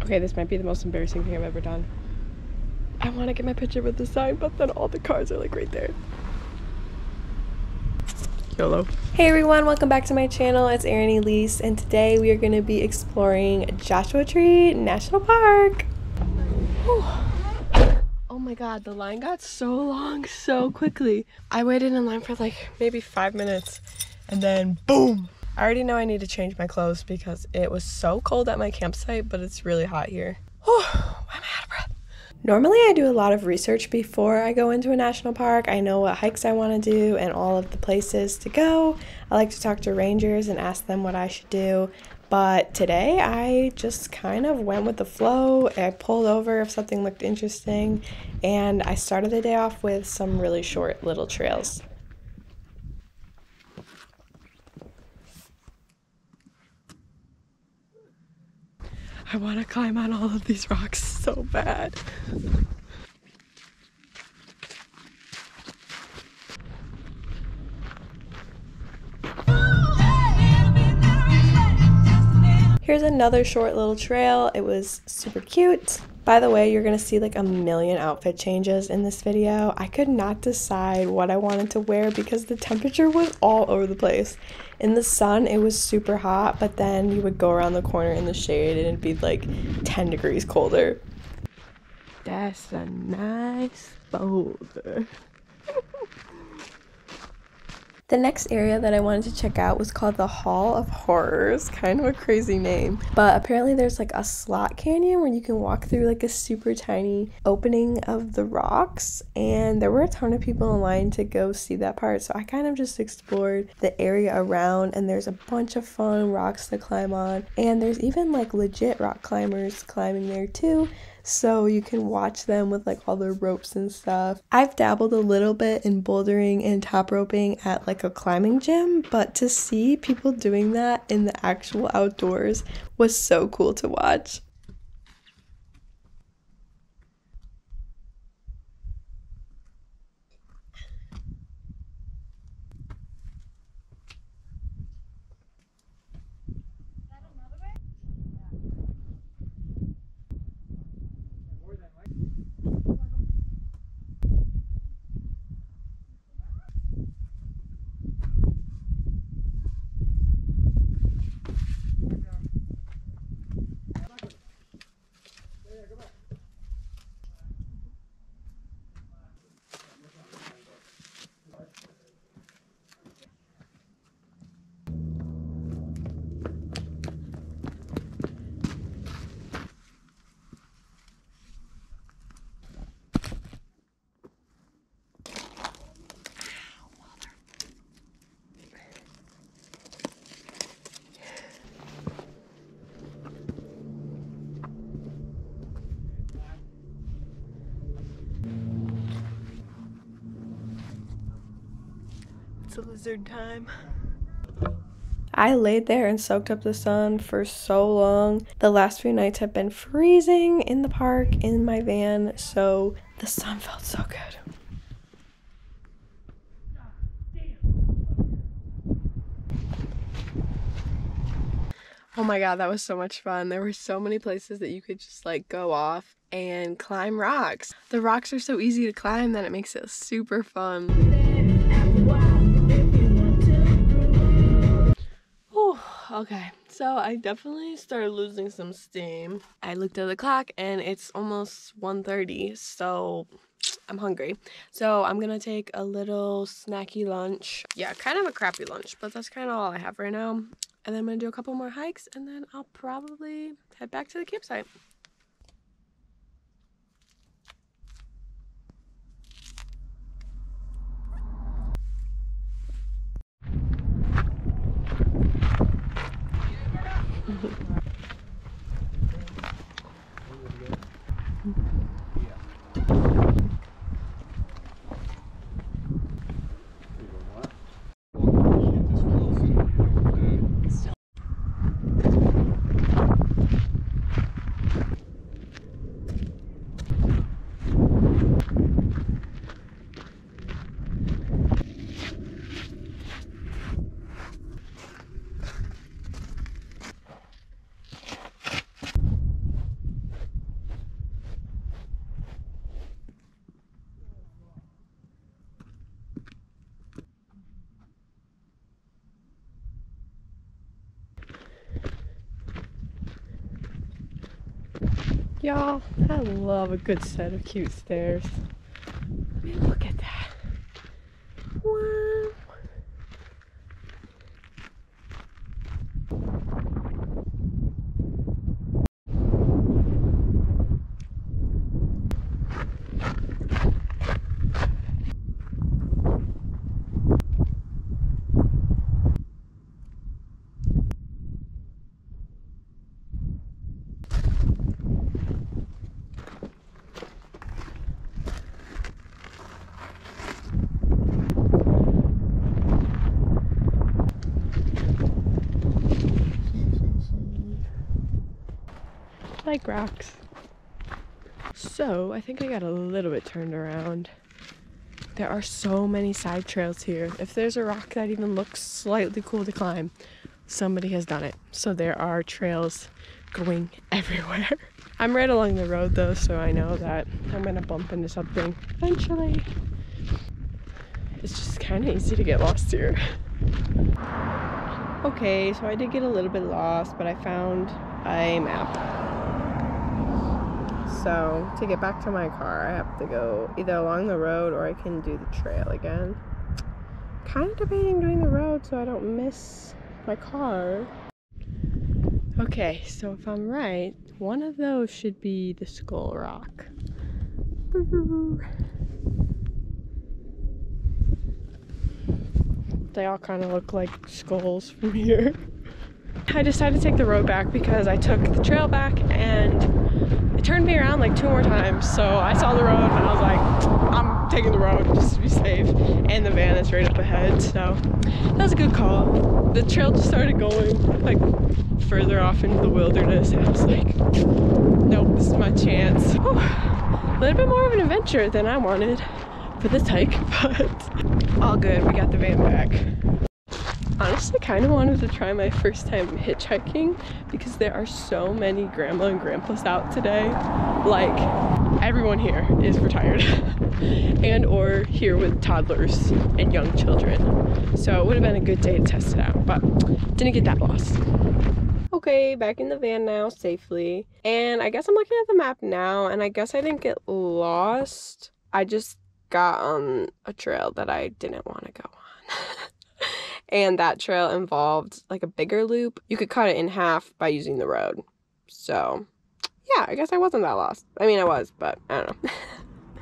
Okay, this might be the most embarrassing thing I've ever done. I want to get my picture with the sign, but then all the cars are like right there. YOLO. Hey everyone, welcome back to my channel. It's Erin Elise, and today we are going to be exploring Joshua Tree National Park. Whew. Oh my god, the line got so long so quickly. I waited in line for like maybe 5 minutes, and then boom! I already know I need to change my clothes because it was so cold at my campsite, but it's really hot here. Whew, I'm out of breath. Normally I do a lot of research before I go into a national park. I know what hikes I want to do and all of the places to go. I like to talk to rangers and ask them what I should do. But today I just kind of went with the flow. I pulled over if something looked interesting, and I started the day off with some really short little trails. I want to climb on all of these rocks so bad. Here's another short little trail. It was super cute. By the way, you're gonna see like a million outfit changes in this video. I could not decide what I wanted to wear because the temperature was all over the place. In the sun, it was super hot, but then you would go around the corner in the shade and it'd be like 10 degrees colder. That's a nice boulder. The next area that I wanted to check out was called the Hall of Horrors. Kind of a crazy name, but apparently there's like a slot canyon where you can walk through like a super tiny opening of the rocks, and there were a ton of people in line to go see that part, so I kind of just explored the area around, and there's a bunch of fun rocks to climb on, and there's even like legit rock climbers climbing there too. So you can watch them with like all their ropes and stuff. I've dabbled a little bit in bouldering and top roping at like a climbing gym, but to see people doing that in the actual outdoors was so cool to watch. It's lizard time. I laid there and soaked up the sun for so long. The last few nights have been freezing in the park in my van, so the sun felt so good. Oh my god, that was so much fun. There were so many places that you could just like go off and climb rocks. The rocks are so easy to climb that it makes it super fun. Whew, okay, so I definitely started losing some steam. I looked at the clock and it's almost 1:30, so I'm hungry. So I'm gonna take a little snacky lunch. Yeah, kind of a crappy lunch, but that's kind of all I have right now. And then I'm gonna do a couple more hikes, and then I'll probably head back to the campsite. Y'all, I love a good set of cute stairs. I mean, look at that. Wow. Like rocks. So I think I got a little bit turned around. There are so many side trails here. If there's a rock that even looks slightly cool to climb, somebody has done it. So there are trails going everywhere. I'm right along the road though, so I know that I'm gonna bump into something eventually. It's just kind of easy to get lost here. Okay, so I did get a little bit lost, but I found a map. So to get back to my car, I have to go either along the road or I can do the trail again. Kind of debating doing the road so I don't miss my car. Okay, so if I'm right, one of those should be the Skull Rock. They all kind of look like skulls from here. I decided to take the road back because I took the trail back and it turned me around like 2 more times. So I saw the road and I was like, I'm taking the road just to be safe. And the van is right up ahead, so that was a good call. The trail just started going like further off into the wilderness and I was like, nope, this is my chance. Whew. A little bit more of an adventure than I wanted for this hike, but all good, we got the van back. Honestly, kind of wanted to try my first time hitchhiking because there are so many grandma and grandpas out today. Like, everyone here is retired and or here with toddlers and young children. So it would have been a good day to test it out, but didn't get that lost. Okay, back in the van now safely. And I guess I'm looking at the map now and I guess I didn't get lost. I just got on a trail that I didn't want to go on. And that trail involved like a bigger loop. You could cut it in half by using the road. So yeah, I guess I wasn't that lost. I mean, I was, but I don't know.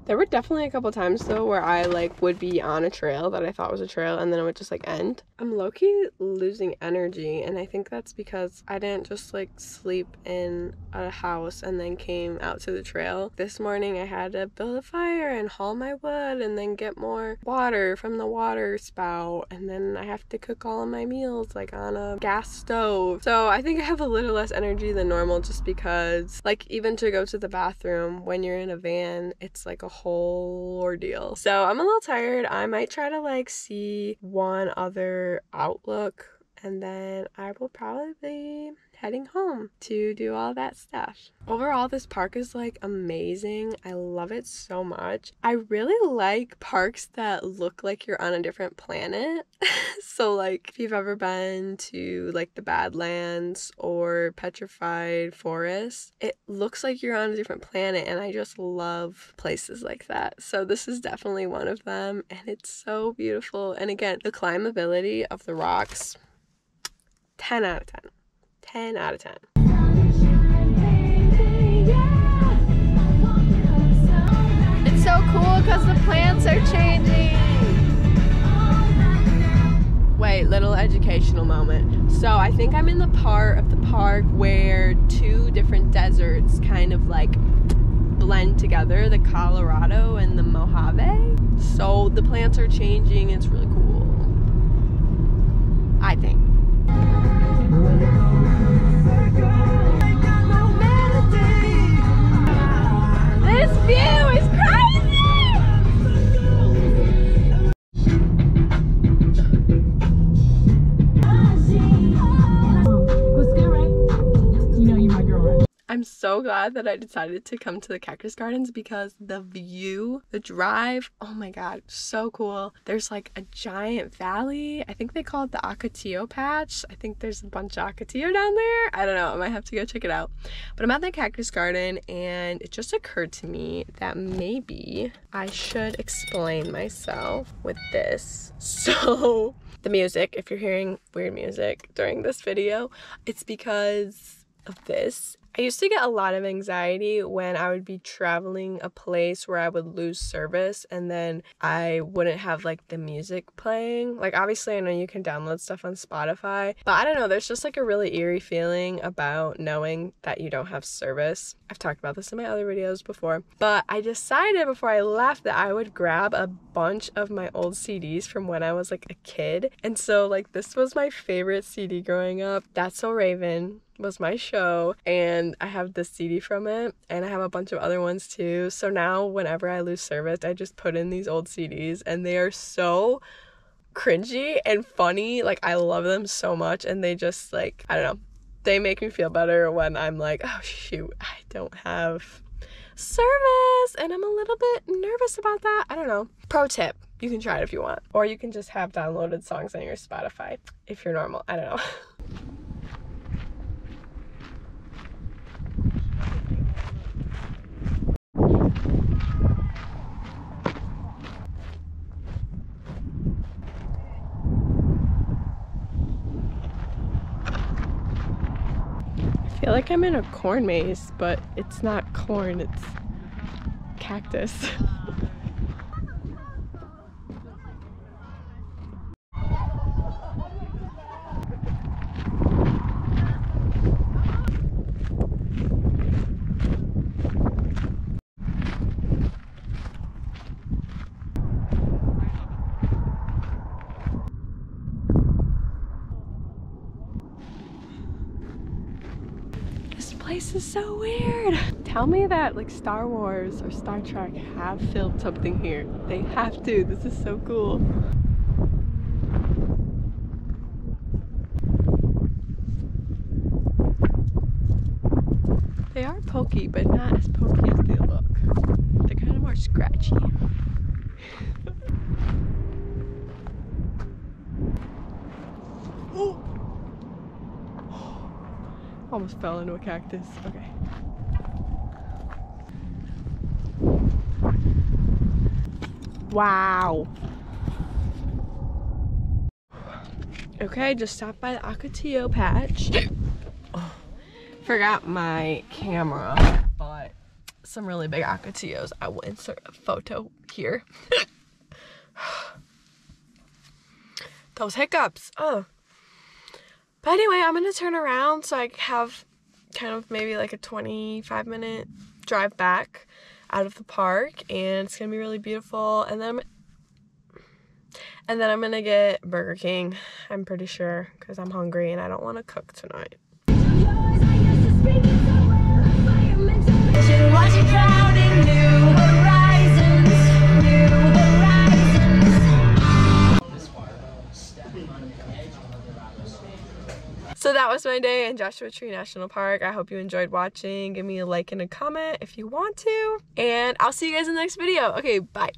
There were definitely a couple times though where I like would be on a trail that I thought was a trail and then it would just like end. I'm low-key losing energy and I think that's because I didn't just like sleep in a house and then came out to the trail. This morning I had to build a fire and haul my wood and then get more water from the water spout and then I have to cook all of my meals like on a gas stove. So I think I have a little less energy than normal just because like even to go to the bathroom when you're in a van, it's like a whole ordeal. So I'm a little tired. I might try to like see one other outlook and then I will probably be heading home to do all that stuff. Overall, this park is like amazing. I love it so much. I really like parks that look like you're on a different planet. So like if you've ever been to like the Badlands or Petrified Forest, it looks like you're on a different planet and I just love places like that. So this is definitely one of them and it's so beautiful. And again, the climbability of the rocks, 10 out of 10. 10 out of 10. It's so cool because the plants are changing. Wait, little educational moment. So I think I'm in the part of the park where 2 different deserts kind of like blend together, the Colorado and the Mojave. So the plants are changing. It's really cool, I think. This view is crazy! What's good, right? You know you my girl, right? I'm I'm so glad that I decided to come to the Cactus Gardens because the view, the drive, oh my god, so cool. There's like a giant valley. I think they call it the Ocotillo Patch. I think there's a bunch of Ocotillo down there. I don't know, I might have to go check it out. But I'm at the Cactus Garden and it just occurred to me that maybe I should explain myself with this. So the music, if you're hearing weird music during this video, it's because of this. I used to get a lot of anxiety when I would be traveling a place where I would lose service and then I wouldn't have like the music playing. Like obviously I know you can download stuff on Spotify, but I don't know, there's just like a really eerie feeling about knowing that you don't have service. I've talked about this in my other videos before, but I decided before I left that I would grab a bunch of my old CDs from when I was like a kid. And so like this was my favorite CD growing up. That's So Raven was my show, and I have this CD from it, and I have a bunch of other ones too. So now whenever I lose service, I just put in these old CDs, and they are so cringy and funny. Like I love them so much, and they just like, I don't know, they make me feel better when I'm like, oh shoot, I don't have service and I'm a little bit nervous about that. I don't know. Pro tip, you can try it if you want, or you can just have downloaded songs on your Spotify if you're normal. I don't know. I feel like I'm in a corn maze, but it's not corn, it's cactus. This is so weird. Tell me that like Star Wars or Star Trek have filmed something here. They have to. This is so cool. They are pokey, but not as pokey as they look. They're kind of more scratchy. Almost fell into a cactus. Okay. Wow. Okay, just stopped by the Ocotillo Patch. Oh, forgot my camera, but some really big Ocotillos. I will insert a photo here. Those hiccups. Oh. But anyway, I'm gonna turn around so I have kind of maybe like a 25-minute drive back out of the park, and it's gonna be really beautiful. And then I'm gonna get Burger King, I'm pretty sure, because I'm hungry and I don't want to cook tonight. So that was my day in Joshua Tree National Park. I hope you enjoyed watching. Give me a like and a comment if you want to. And I'll see you guys in the next video. Okay, bye.